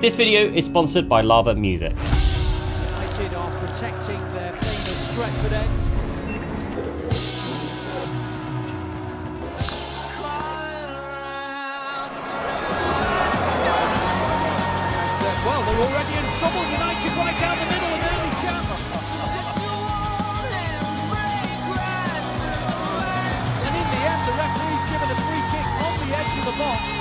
This video is sponsored by Lava Music. United are protecting their famous Trafford end. Well, they're already in trouble. United right down the middle, an early chance. And in the end, the referee's given a free kick on the edge of the box.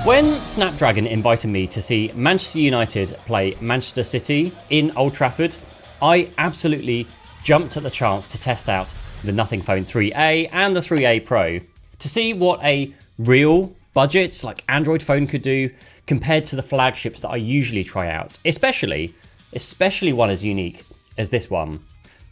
When Snapdragon invited me to see Manchester United play Manchester City in Old Trafford, I absolutely jumped at the chance to test out the Nothing Phone 3A and the 3A Pro to see what a real budget like Android phone could do compared to the flagships that I usually try out, especially one as unique as this one.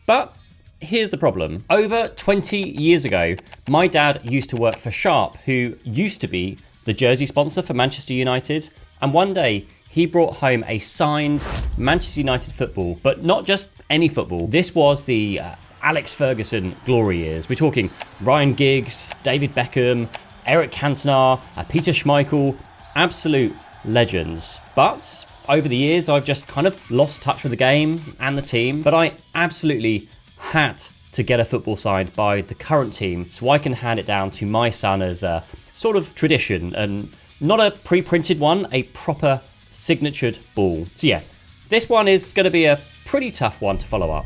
But here's the problem. Over 20 years ago, my dad used to work for Sharp, who used to be the jersey sponsor for Manchester United, and one day he brought home a signed Manchester United football, but not just any football. This was the Alex Ferguson glory years. We're talking Ryan Giggs, David Beckham, Eric Cantona, Peter Schmeichel, absolute legends. But over the years, I've just kind of lost touch with the game and the team, but I absolutely had to get a football signed by the current team so I can hand it down to my son as a sort of tradition, and not a pre-printed one, a proper signatured ball. So yeah, this one is going to be a pretty tough one to follow up.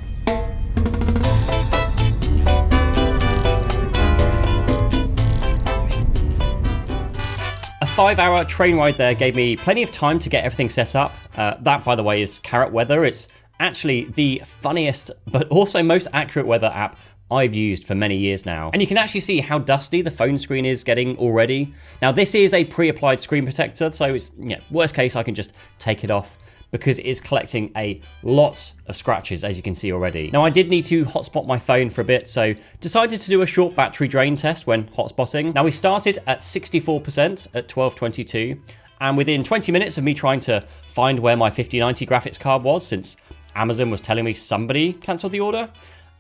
A 5-hour train ride there gave me plenty of time to get everything set up. That, by the way, is Carrot Weather. It's actually the funniest but also most accurate weather app I've used for many years now. And you can actually see how dusty the phone screen is getting already. Now this is a pre-applied screen protector, so it's, worst case I can just take it off because it is collecting a lot of scratches, as you can see already. Now I did need to hotspot my phone for a bit, so decided to do a short battery drain test when hotspotting. Now we started at 64% at 12:22, and within 20 minutes of me trying to find where my 5090 graphics card was, since Amazon was telling me somebody cancelled the order,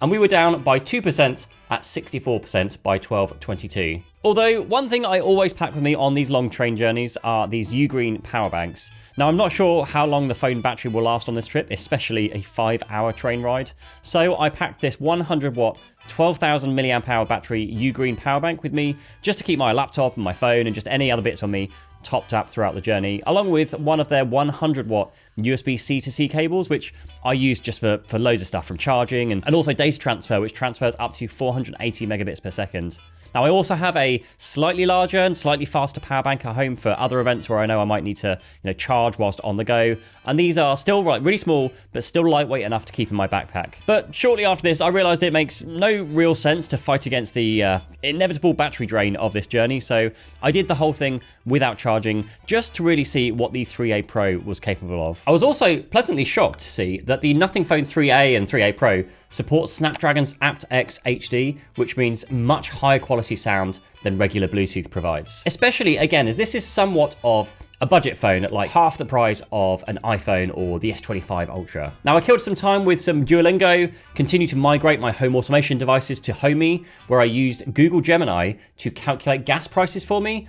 and we were down by 2% at 64% by 12:22. Although, one thing I always pack with me on these long train journeys are these UGREEN power banks. Now, I'm not sure how long the phone battery will last on this trip, especially a 5-hour train ride. So I packed this 100-watt, 12,000 milliamp hour battery UGREEN power bank with me, just to keep my laptop and my phone and just any other bits on me topped up throughout the journey, along with one of their 100-watt USB-C to C cables, which I use just for loads of stuff, from charging and also data transfer, which transfers up to 480 megabits per second. Now, I also have a slightly larger and slightly faster power bank at home for other events where I know I might need to, charge whilst on the go. And these are still really small, but still lightweight enough to keep in my backpack. But shortly after this, I realized it makes no real sense to fight against the inevitable battery drain of this journey. So I did the whole thing without charging, just to really see what the 3A Pro was capable of. I was also pleasantly shocked to see that the Nothing Phone 3A and 3A Pro support Snapdragon's aptX HD, which means much higher quality sound than regular Bluetooth provides. Especially, again, as this is somewhat of a budget phone at like half the price of an iPhone or the S25 Ultra. Now, I killed some time with some Duolingo, continued to migrate my home automation devices to Homey, where I used Google Gemini to calculate gas prices for me.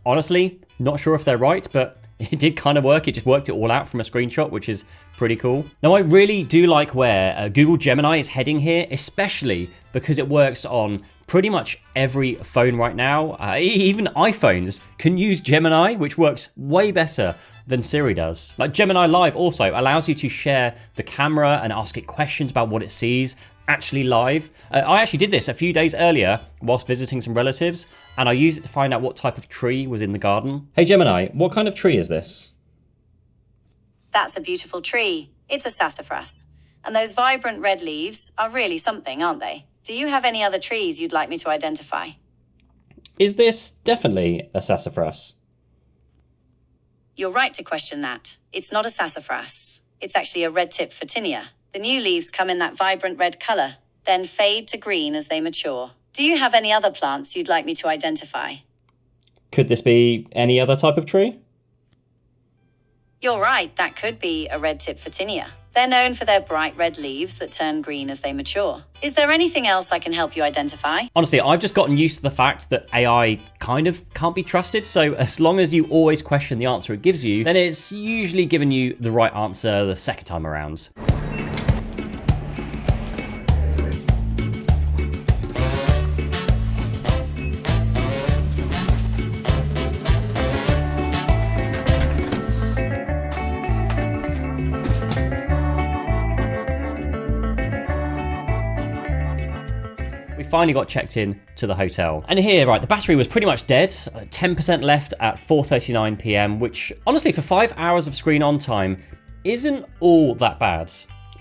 Honestly, not sure if they're right, but it did kind of work. It just worked it all out from a screenshot, which is pretty cool. Now, I really do like where Google Gemini is heading here, especially because it works on pretty much every phone right now. Even iPhones can use Gemini, which works way better than Siri does. Like, Gemini Live also allows you to share the camera and ask it questions about what it sees actually live. I actually did this a few days earlier whilst visiting some relatives, and I used it to find out what type of tree was in the garden. Hey Gemini, what kind of tree is this? That's a beautiful tree. It's a sassafras. And those vibrant red leaves are really something, aren't they? Do you have any other trees you'd like me to identify? Is this definitely a sassafras? You're right to question that. It's not a sassafras. It's actually a red-tip photinia. The new leaves come in that vibrant red colour, then fade to green as they mature. Do you have any other plants you'd like me to identify? Could this be any other type of tree? You're right, that could be a red tip for tinea. They're known for their bright red leaves that turn green as they mature. Is there anything else I can help you identify? Honestly, I've just gotten used to the fact that AI kind of can't be trusted, so as long as you always question the answer it gives you, then it's usually given you the right answer the second time around. Finally got checked in to the hotel. And here, right, the battery was pretty much dead, 10% left at 4:39 p.m, which honestly for 5 hours of screen on time isn't all that bad.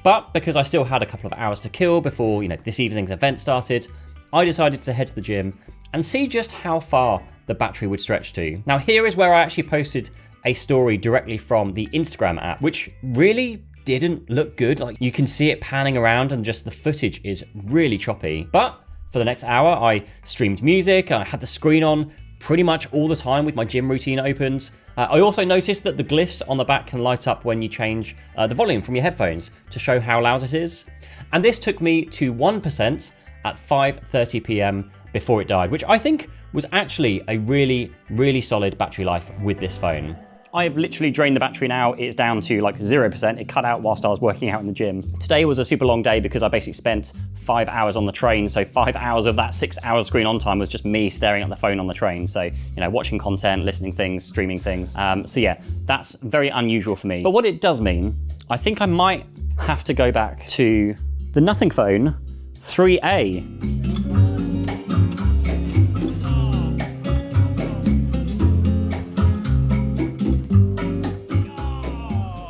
But because I still had a couple of hours to kill before, this evening's event started, I decided to head to the gym and see just how far the battery would stretch to. Now here is where I actually posted a story directly from the Instagram app, which really didn't look good. Like, you can see it panning around and just the footage is really choppy. But for the next hour, I streamed music, I had the screen on pretty much all the time with my gym routine opened. I also noticed that the glyphs on the back can light up when you change the volume from your headphones to show how loud it is. And this took me to 1% at 5:30 p.m. before it died, which I think was actually a really, really solid battery life with this phone. I've literally drained the battery now. It's down to like 0%. It cut out whilst I was working out in the gym. Today was a super long day because I basically spent 5 hours on the train. So 5 hours of that 6 hours screen on time was just me staring at the phone on the train. So, watching content, listening things, streaming things. So yeah, that's very unusual for me. But what it does mean, I think I might have to go back to the Nothing Phone 3A.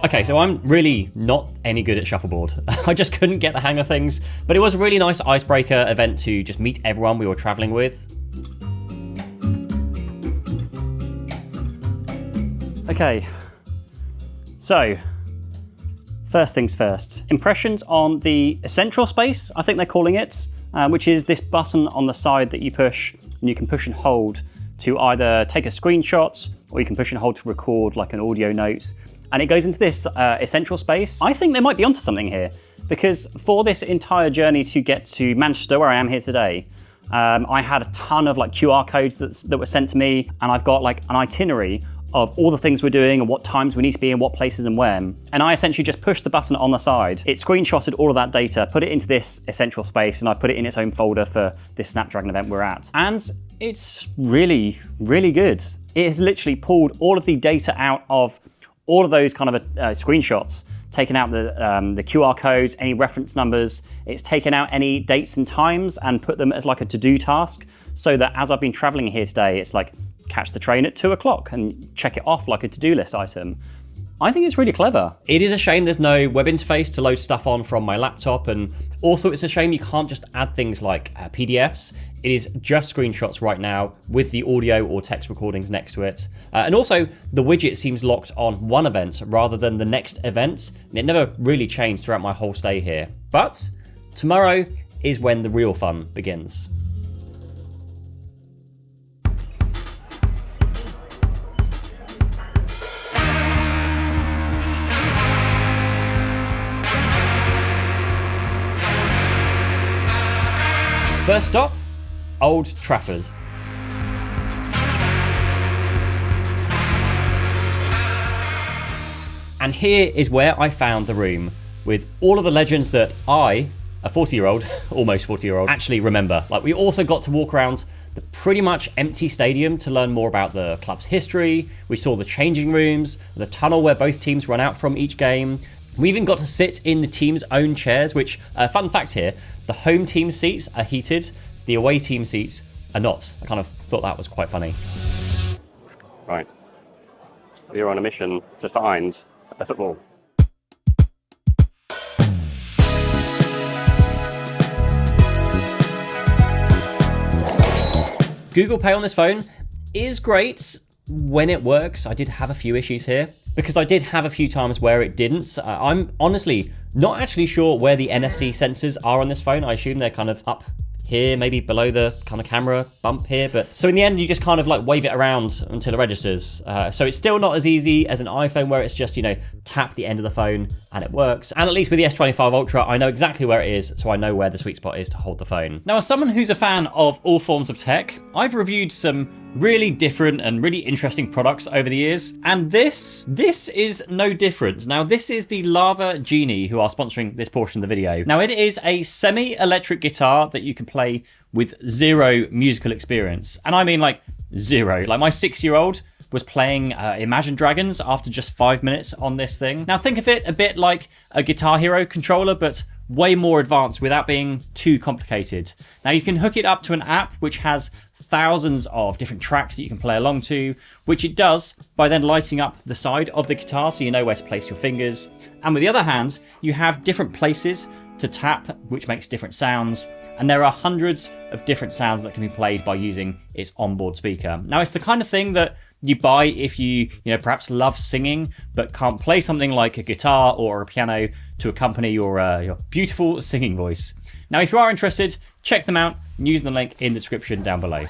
Okay, so I'm really not any good at shuffleboard. I just couldn't get the hang of things, but it was a really nice icebreaker event to just meet everyone we were traveling with. Okay, so first things first. Impressions on the essential space, I think they're calling it, which is this button on the side that you push, and you can push and hold to either take a screenshot, or you can push and hold to record like an audio note. And it goes into this essential space. I think they might be onto something here, because for this entire journey to get to Manchester, where I am here today, I had a ton of like QR codes that were sent to me, and I've got like an itinerary of all the things we're doing and what times we need to be in, what places and when. And I essentially just pushed the button on the side. It screenshotted all of that data, put it into this essential space, and I put it in its own folder for this Snapdragon event we're at. And it's really, really good. It has literally pulled all of the data out of all of those kind of screenshots, taken out the QR codes, any reference numbers. It's taken out any dates and times and put them as like a to-do task, so that as I've been traveling here today, it's like catch the train at 2 o'clock and check it off like a to-do list item. I think it's really clever. It is a shame there's no web interface to load stuff on from my laptop, and also it's a shame you can't just add things like PDFs. It is just screenshots right now with the audio or text recordings next to it. And also the widget seems locked on one event rather than the next event. It never really changed throughout my whole stay here. But tomorrow is when the real fun begins. First stop, Old Trafford. And here is where I found the room with all of the legends that I, a 40-year-old, almost 40-year-old, actually remember. Like, we also got to walk around the pretty much empty stadium to learn more about the club's history. We saw the changing rooms, the tunnel where both teams run out from each game. We even got to sit in the team's own chairs, which, fun fact here, the home team seats are heated, the away team seats are not. I kind of thought that was quite funny. Right. We're on a mission to find a football. Google Pay on this phone is great when it works. I did have a few issues here, because I did have a few times where it didn't. I'm honestly not actually sure where the NFC sensors are on this phone. I assume they're kind of up here, maybe below the kind of camera bump here. But so in the end, you just kind of like wave it around until it registers. So it's still not as easy as an iPhone where it's just, you know, tap the end of the phone and it works. And at least with the S25 Ultra, I know exactly where it is, so I know where the sweet spot is to hold the phone. Now, as someone who's a fan of all forms of tech, I've reviewed some really different and really interesting products over the years, and this is no different. Now, this is the Lava Genie, who are sponsoring this portion of the video. Now, it is a semi-electric guitar that you can play with zero musical experience, and I mean like zero. Like my 6-year-old was playing Imagine Dragons after just 5 minutes on this thing. Now, think of it a bit like a Guitar Hero controller, but way more advanced without being too complicated. Now, you can hook it up to an app which has thousands of different tracks that you can play along to, which it does by then lighting up the side of the guitar so you know where to place your fingers. And with the other hand, you have different places to tap, which makes different sounds. And there are hundreds of different sounds that can be played by using its onboard speaker. Now, it's the kind of thing that you buy if you perhaps love singing but can't play something like a guitar or a piano to accompany your beautiful singing voice. Now, if you are interested, check them out using the link in the description down below.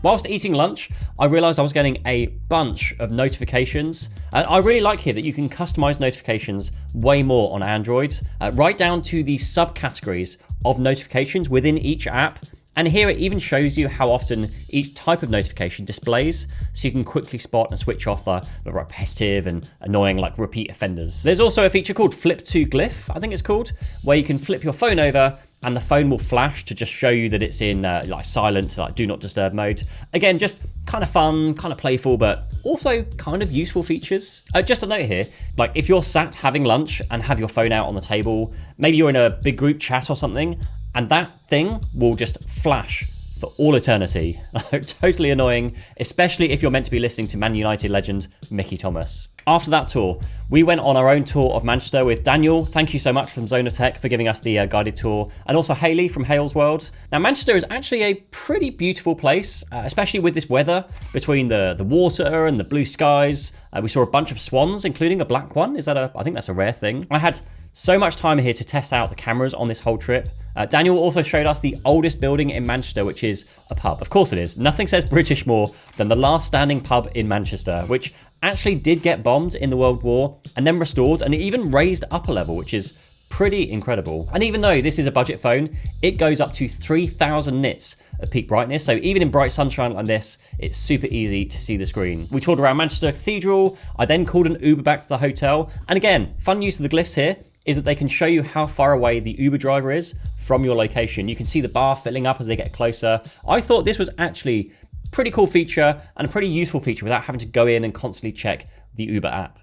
Whilst eating lunch, I realised I was getting a bunch of notifications. And I really like here that you can customise notifications way more on Android, right down to the subcategories of notifications within each app. And here it even shows you how often each type of notification displays, so you can quickly spot and switch off the repetitive and annoying like repeat offenders. There's also a feature called Flip to Glyph, I think it's called, where you can flip your phone over and the phone will flash to just show you that it's in like silent, like do not disturb mode. Again, just kind of fun, kind of playful, but also kind of useful features. Just a note here, like if you're sat having lunch and have your phone out on the table, maybe you're in a big group chat or something, and that thing will just flash for all eternity. Totally annoying, especially if you're meant to be listening to Man United legend Mickey Thomas. After that tour, we went on our own tour of Manchester with Daniel. Thank you so much from Zone of Tech for giving us the guided tour, and also Hayley from Hale's World. Now, Manchester is actually a pretty beautiful place, especially with this weather between the water and the blue skies. We saw a bunch of swans, including a black one. I think that's a rare thing. I had so much time here to test out the cameras on this whole trip. Daniel also showed us the oldest building in Manchester, which is a pub. Of course it is. Nothing says British more than the last standing pub in Manchester, which actually did get bombed in the World War and then restored and even raised up a level, which is pretty incredible. And even though this is a budget phone, it goes up to 3000 nits of peak brightness. So even in bright sunshine like this, it's super easy to see the screen. We toured around Manchester Cathedral. I then called an Uber back to the hotel. And again, fun use of the glyphs here is that they can show you how far away the Uber driver is from your location. You can see the bar filling up as they get closer. I thought this was actually a pretty cool feature and a pretty useful feature without having to go in and constantly check the Uber app.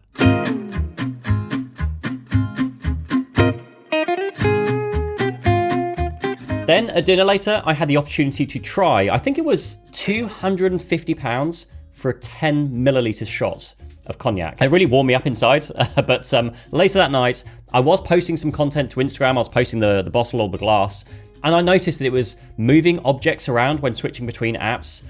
Then a dinner later, I had the opportunity to try, I think it was £250 for a 10 milliliter shot of cognac. It really warmed me up inside, but later that night, I was posting some content to Instagram. I was posting the bottle or the glass, and I noticed that it was moving objects around when switching between apps.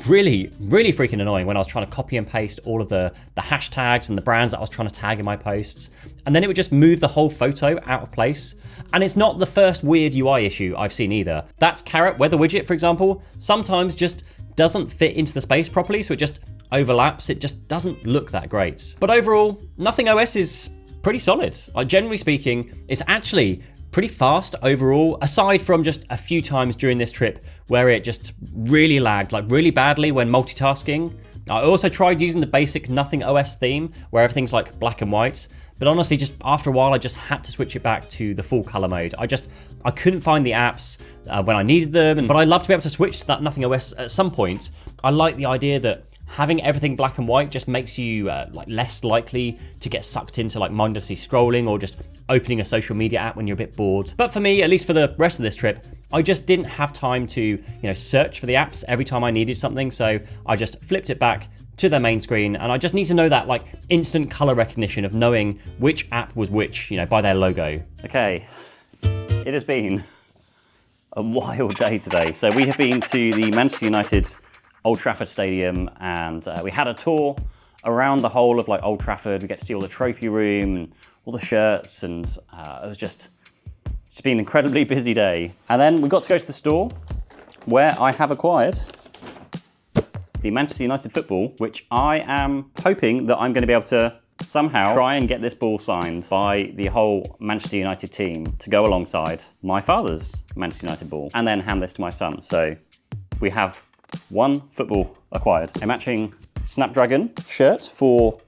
Really freaking annoying when I was trying to copy and paste all of the hashtags and the brands that I was trying to tag in my posts. And then it would just move the whole photo out of place. And it's not the first weird UI issue I've seen either. That Carrot weather widget, for example, sometimes just doesn't fit into the space properly, so it just overlaps. It just doesn't look that great. But overall, Nothing OS is pretty solid. Generally speaking, it's actually pretty fast overall, aside from just a few times during this trip where it just really lagged, like really badly when multitasking. I also tried using the basic Nothing OS theme where everything's like black and white, but honestly, just after a while, I just had to switch it back to the full color mode. I couldn't find the apps when I needed them, but I'd love to be able to switch to that Nothing OS at some point. I like the idea that having everything black and white just makes you like less likely to get sucked into like mindlessly scrolling or just opening a social media app when you're a bit bored. But for me, at least for the rest of this trip, I just didn't have time to, search for the apps every time I needed something. So I just flipped it back to their main screen, and I just need to know that like instant color recognition of knowing which app was which, by their logo. Okay, it has been a wild day today. So we have been to the Manchester United Old Trafford Stadium, and we had a tour around the whole of like Old Trafford. We get to see all the trophy room and all the shirts, and it was just, it's been an incredibly busy day. And then we got to go to the store where I have acquired the Manchester United football, which I am hoping that I'm going to be able to somehow try and get this ball signed by the whole Manchester United team to go alongside my father's Manchester United ball, and then hand this to my son. So we have one football acquired. A matching Snapdragon shirt for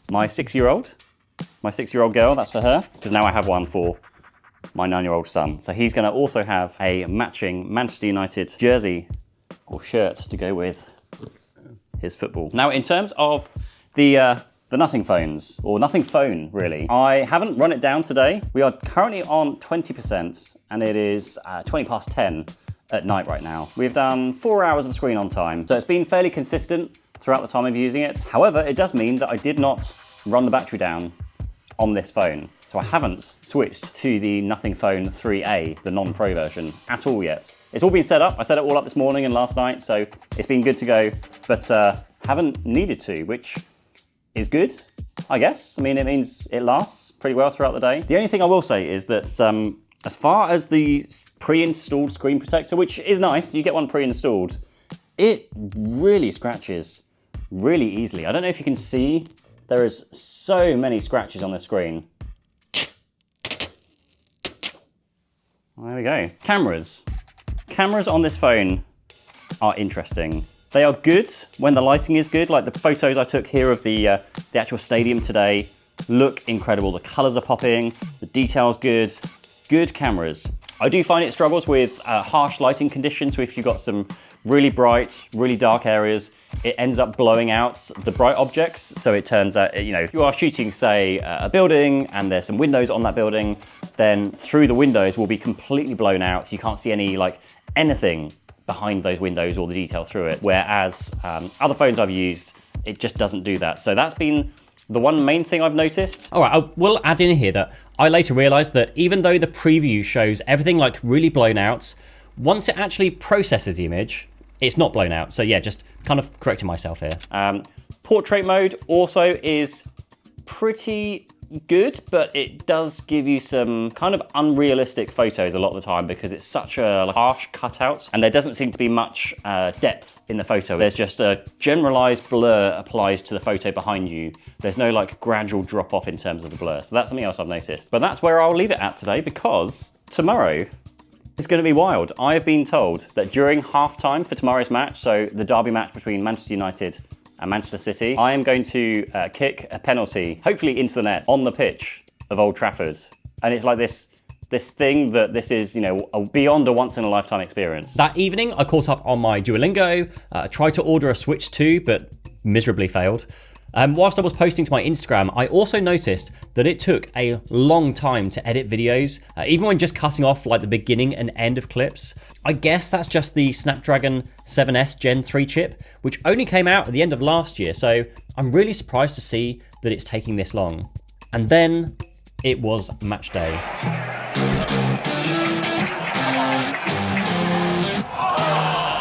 my 6-year-old. My 6-year-old girl, that's for her, because now I have one for my 9-year-old son. So he's going to also have a matching Manchester United jersey or shirt to go with his football. Now, in terms of the Nothing phones, or Nothing phone, really, I haven't run it down today. We are currently on 20%, and it is 20 past 10 at night right now. We've done 4 hours of screen on time, so it's been fairly consistent throughout the time of using it. However, it does mean that I did not run the battery down on this phone. So I haven't switched to the Nothing Phone 3A, the non-pro version, at all yet. It's all been set up. I set it all up this morning and last night, so it's been good to go, but haven't needed to, which is good, I guess. I mean, it means it lasts pretty well throughout the day. The only thing I will say is that as far as the pre-installed screen protector, which is nice, you get one pre-installed, it really scratches really easily. I don't know if you can see, there is so many scratches on the screen. There we go. Cameras. Cameras on this phone are interesting. They are good when the lighting is good. Like the photos I took here of the actual stadium today look incredible. The colors are popping, the detail's good. Good cameras. I do find it struggles with harsh lighting conditions. So if you've got some really bright, really dark areas, it ends up blowing out the bright objects. So it turns out, you know, if you are shooting, say, a building and there's some windows on that building, then through the windows will be completely blown out. You can't see any, like, anything behind those windows or the detail through it. Whereas other phones I've used, it just doesn't do that. So that's been the one main thing I've noticed. All right, I will add in here that I later realized that even though the preview shows everything like really blown out, once it actually processes the image, it's not blown out. So yeah, just kind of correcting myself here. Portrait mode also is pretty good, but it does give you some kind of unrealistic photos a lot of the time because it's such a harsh cutout and there doesn't seem to be much depth in the photo. There's just a generalized blur applies to the photo behind you. There's no like gradual drop off in terms of the blur. So that's something else I've noticed. But that's where I'll leave it at today because tomorrow is going to be wild. I have been told that during halftime for tomorrow's match, so the derby match between Manchester United and Manchester City, I am going to kick a penalty, hopefully into the net, on the pitch of Old Trafford. And it's like this thing that this is, you know, beyond a once-in-a-lifetime experience. That evening, I caught up on my Duolingo, tried to order a Switch 2, but miserably failed. Whilst I was posting to my Instagram, I also noticed that it took a long time to edit videos, even when just cutting off like the beginning and end of clips. I guess that's just the Snapdragon 7S Gen 3 chip, which only came out at the end of last year, so I'm really surprised to see that it's taking this long. And then it was match day.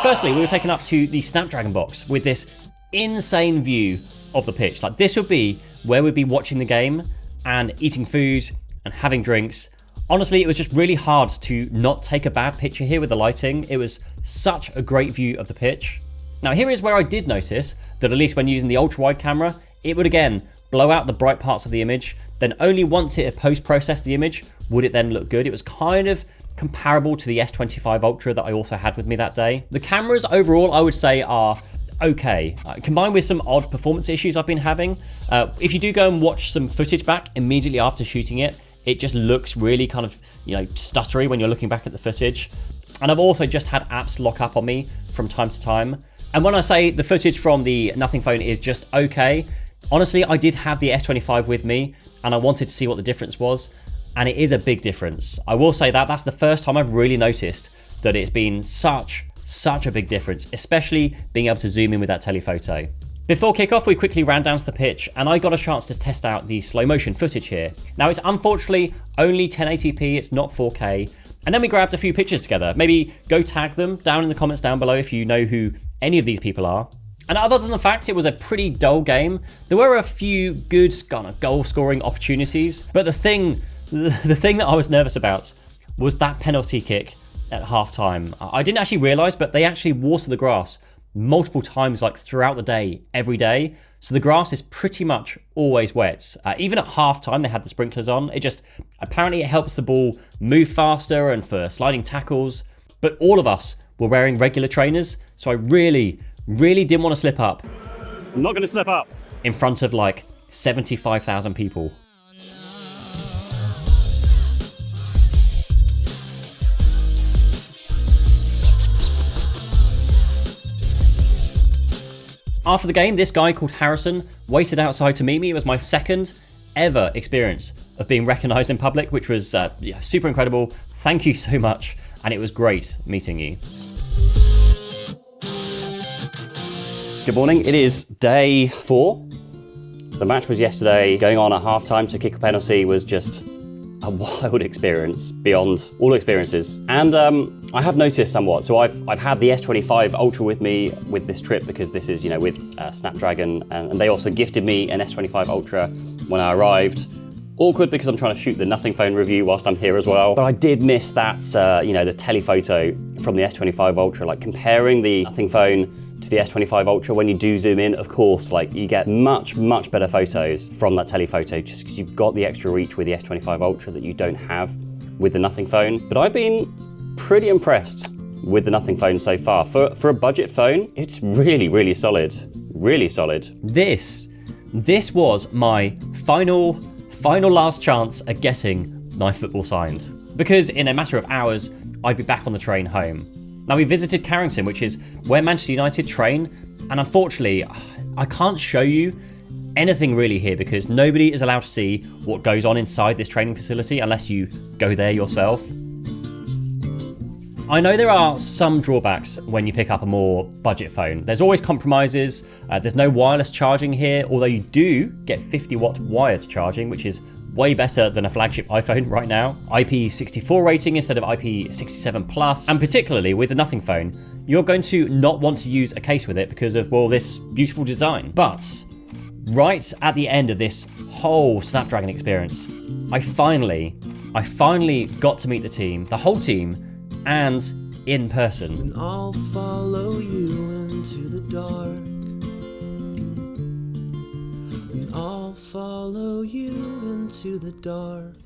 Firstly, we were taken up to the Snapdragon box with this insane view of the pitch. Like this would be where we'd be watching the game and eating food and having drinks. Honestly, it was just really hard to not take a bad picture here with the lighting. It was such a great view of the pitch. Now here is where I did notice that at least when using the ultra wide camera, it would again blow out the bright parts of the image. Then only once it had post-processed the image would it then look good. It was kind of comparable to the S25 Ultra that I also had with me that day. The cameras overall, I would say, are okay, combined with some odd performance issues I've been having. If you do go and watch some footage back immediately after shooting it, it just looks really kind of, you know, stuttery when you're looking back at the footage. And I've also just had apps lock up on me from time to time. And when I say the footage from the Nothing phone is just okay, honestly, I did have the S25 with me and I wanted to see what the difference was. And it is a big difference. I will say that that's the first time I've really noticed that it's been such a big difference, especially being able to zoom in with that telephoto. Before kickoff, we quickly ran down to the pitch and I got a chance to test out the slow motion footage here. Now it's unfortunately only 1080p, it's not 4K. And then we grabbed a few pictures together. Maybe go tag them down in the comments down below if you know who any of these people are. And other than the fact it was a pretty dull game, there were a few good kind of goal-scoring opportunities. But the thing that I was nervous about was that penalty kick at halftime. I didn't actually realise, but they actually water the grass multiple times, like throughout the day, every day. So the grass is pretty much always wet. Even at halftime, they had the sprinklers on. Apparently it helps the ball move faster and for sliding tackles. But all of us were wearing regular trainers, so I really didn't want to slip up. I'm not going to slip up. In front of like 75,000 people. After the game, this guy called Harrison waited outside to meet me. It was my second ever experience of being recognised in public, which was super incredible. Thank you so much, and it was great meeting you. Good morning, it is day 4. The match was yesterday. Going on at halftime to kick a penalty was just a wild experience beyond all experiences. And I have noticed somewhat. So I've had the S25 Ultra with me with this trip because this is, with Snapdragon, and they also gifted me an S25 Ultra when I arrived. Awkward because I'm trying to shoot the Nothing phone review whilst I'm here as well. But I did miss that, the telephoto from the S25 Ultra, like comparing the Nothing phone to the S25 Ultra. When you do zoom in, of course, like you get much better photos from that telephoto just because you've got the extra reach with the S25 Ultra that you don't have with the Nothing phone. But I've been pretty impressed with the Nothing phone so far. For a budget phone, it's really solid. Really solid. This was my final last chance at getting my football signed. Because in a matter of hours, I'd be back on the train home. Now, we visited Carrington, which is where Manchester United train, and unfortunately, I can't show you anything really here because nobody is allowed to see what goes on inside this training facility unless you go there yourself. I know there are some drawbacks when you pick up a more budget phone. There's always compromises. There's no wireless charging here, although you do get 50-watt wired charging, which is way better than a flagship iPhone right now. IP64 rating instead of IP67+, and particularly with the Nothing phone, you're going to not want to use a case with it because of, well, this beautiful design. But right at the end of this whole Snapdragon experience, I finally got to meet the team, the whole team, and in person. And I'll follow you into the dark. And I'll follow you into the dark.